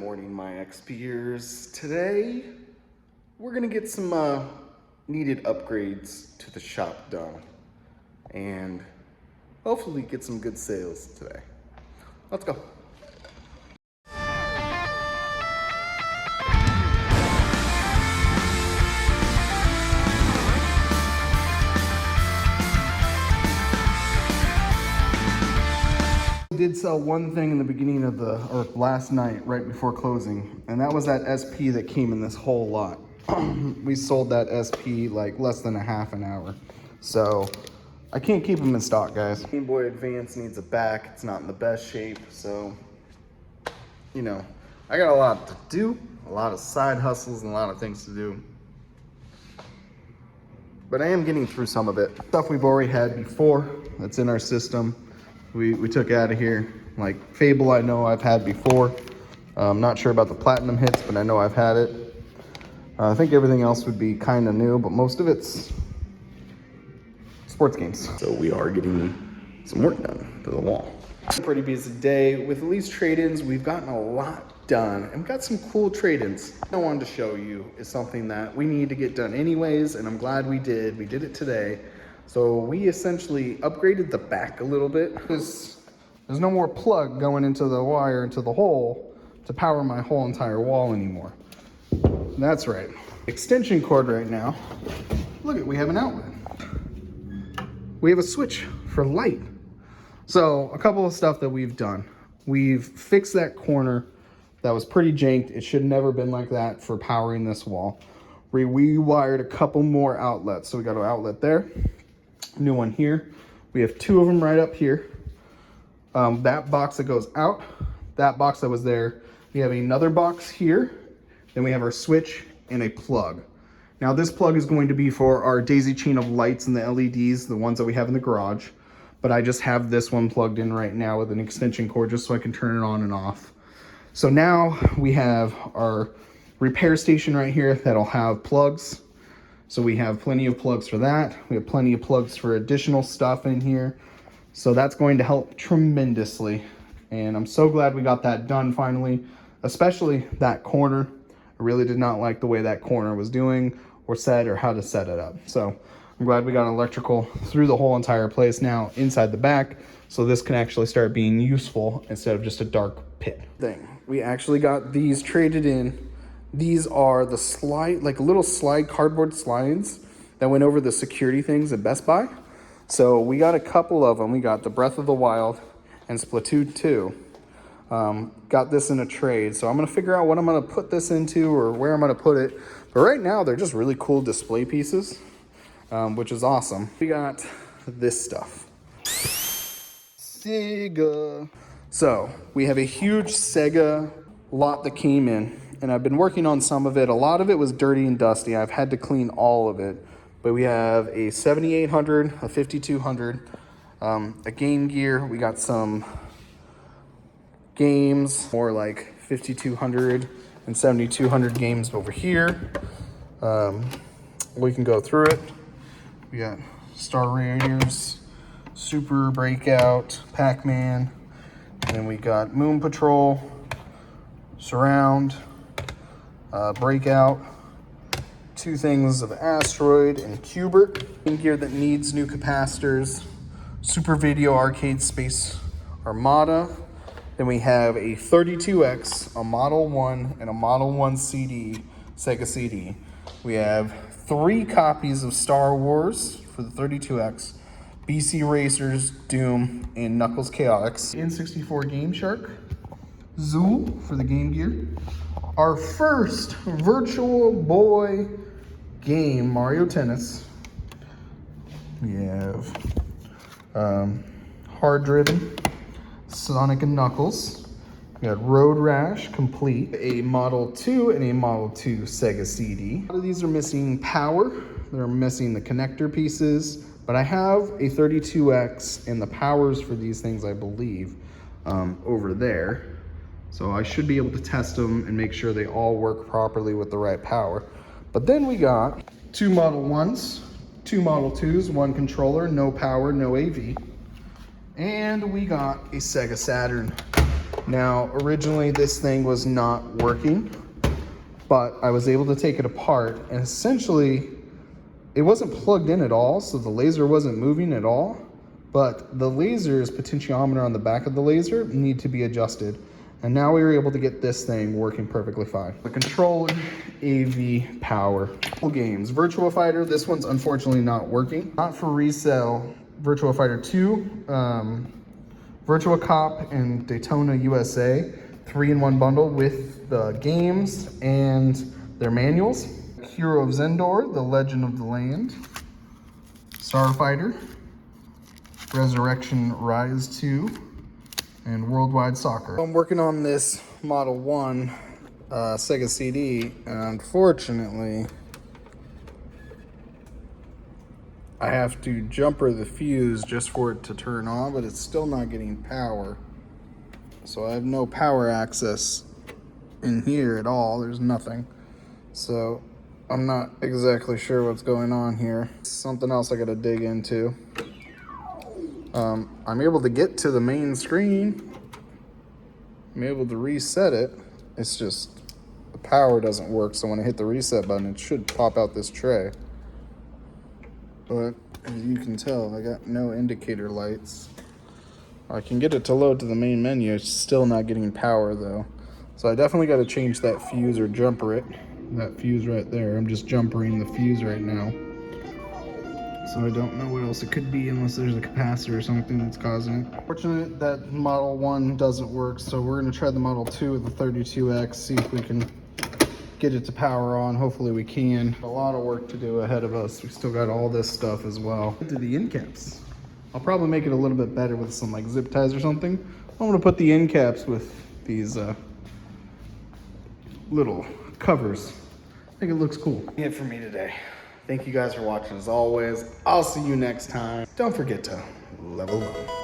morning, my XPers. Today, we're gonna get some needed upgrades to the shop done and hopefully get some good sales today. Let's go. Did sell one thing in the beginning of or last night right before closing, and that was that SP that came in this whole lot. We sold that SP like less than a half an hour, so I can't keep them in stock, guys. Game Boy Advance needs a back. It's not in the best shape, so you know, I got a lot to do, a lot of side hustles and a lot of things to do, but I am getting through some of it. Stuff we've already had before that's in our system. We took out of here. Like Fable, I know I've had before. I'm not sure about the platinum hits, but I know I've had it. I think everything else would be kind of new, but most of it's sports games. So we are getting some work done to the wall. Pretty busy day with at least trade-ins. We've gotten a lot done and we've got some cool trade-ins. What I wanted to show you is something that we need to get done anyways, and I'm glad we did. We did it today. So we essentially upgraded the back a little bit. There's no more plug going into the wire, into the hole to power my whole entire wall anymore. That's right. Extension cord right now. Look at, we have an outlet. We have a switch for light. So a couple of stuff that we've done. We've fixed that corner that was pretty janked. It should never been like that for powering this wall. We rewired a couple more outlets. So we got an outlet there. New one here. We have two of them right up here. That box that goes out, that box that was there. We have another box here. Then we have our switch and a plug. Now this plug is going to be for our daisy chain of lights and the LEDs, the ones that we have in the garage. But I just have this one plugged in right now with an extension cord just so I can turn it on and off. So now we have our repair station right here that'll have plugs. So we have plenty of plugs for that. We have plenty of plugs for additional stuff in here. So that's going to help tremendously. And I'm so glad we got that done finally, especially that corner. I really did not like the way that corner was doing or set or how to set it up. So I'm glad we got electrical through the whole entire place now inside the back. So this can actually start being useful instead of just a dark pit thing. We actually got these traded in. These are the slide, like little cardboard slides that went over the security things at Best Buy. So we got a couple of them. We got the Breath of the Wild and Splatoon 2. Got this in a trade. So I'm gonna figure out what I'm gonna put this into or where I'm gonna put it. But right now they're just really cool display pieces, which is awesome. We got this stuff. Sega. So we have a huge Sega lot that came in. And I've been working on some of it. A lot of it was dirty and dusty. I've had to clean all of it. But we have a 7800, a 5200, a Game Gear. We got some games, more like 5200 and 7200 games over here. We can go through it. We got Star Raiders, Super Breakout, Pac-Man. And then we got Moon Patrol, Surround, Breakout, two things of Asteroid and Cubert. In gear that needs new capacitors, Super Video Arcade Space Armada. Then we have a 32X, a Model 1, and a Model 1 CD, Sega CD. We have 3 copies of Star Wars for the 32X, BC Racers, Doom, and Knuckles Chaotix. N64 Game Shark, Zool for the Game Gear. Our first Virtual Boy game, Mario Tennis. We have Hard Driven, Sonic and Knuckles. We got Road Rash Complete, a Model 2 and a Model 2 Sega CD. A lot of these are missing power. They're missing the connector pieces, but I have a 32X and the powers for these things, I believe, over there. So I should be able to test them and make sure they all work properly with the right power. But then we got 2 Model 1s, 2 Model 2s, 1 controller, no power, no AV. And we got a Sega Saturn. Now, originally this thing was not working, but I was able to take it apart, and essentially it wasn't plugged in at all, so the laser wasn't moving at all, but the laser's potentiometer on the back of the laser need to be adjusted. And now we were able to get this thing working perfectly fine. The controller, AV, power. Games, Virtua Fighter, this one's unfortunately not working. Not for resale, Virtua Fighter 2, Virtua Cop, and Daytona USA, 3-in-1 bundle with the games and their manuals. Hero of Zendor, The Legend of the Land, Starfighter, Resurrection Rise 2, and Worldwide Soccer. I'm working on this Model 1 Sega CD, and unfortunately, I have to jumper the fuse just for it to turn on, but it's still not getting power. So I have no power access in here at all. There's nothing. So I'm not exactly sure what's going on here. Something else I gotta dig into. I'm able to get to the main screen. I'm able to reset it. It's just the power doesn't work. So when I hit the reset button, it should pop out this tray. But as you can tell, I got no indicator lights. I can get it to load to the main menu. It's still not getting power though. So I definitely got to change that fuse or jumper it. That fuse right there. I'm just jumpering the fuse right now. So I don't know what else it could be unless there's a capacitor or something that's causing it. Fortunate that Model 1 doesn't work, so we're gonna try the Model 2 with the 32X, see if we can get it to power on. Hopefully we can. A lot of work to do ahead of us. We still got all this stuff as well. To the end caps. I'll probably make it a little bit better with some like zip ties or something. I'm gonna put the end caps with these little covers. I think it looks cool. That's it for me today. Thank you guys for watching as always. I'll see you next time. Don't forget to level up.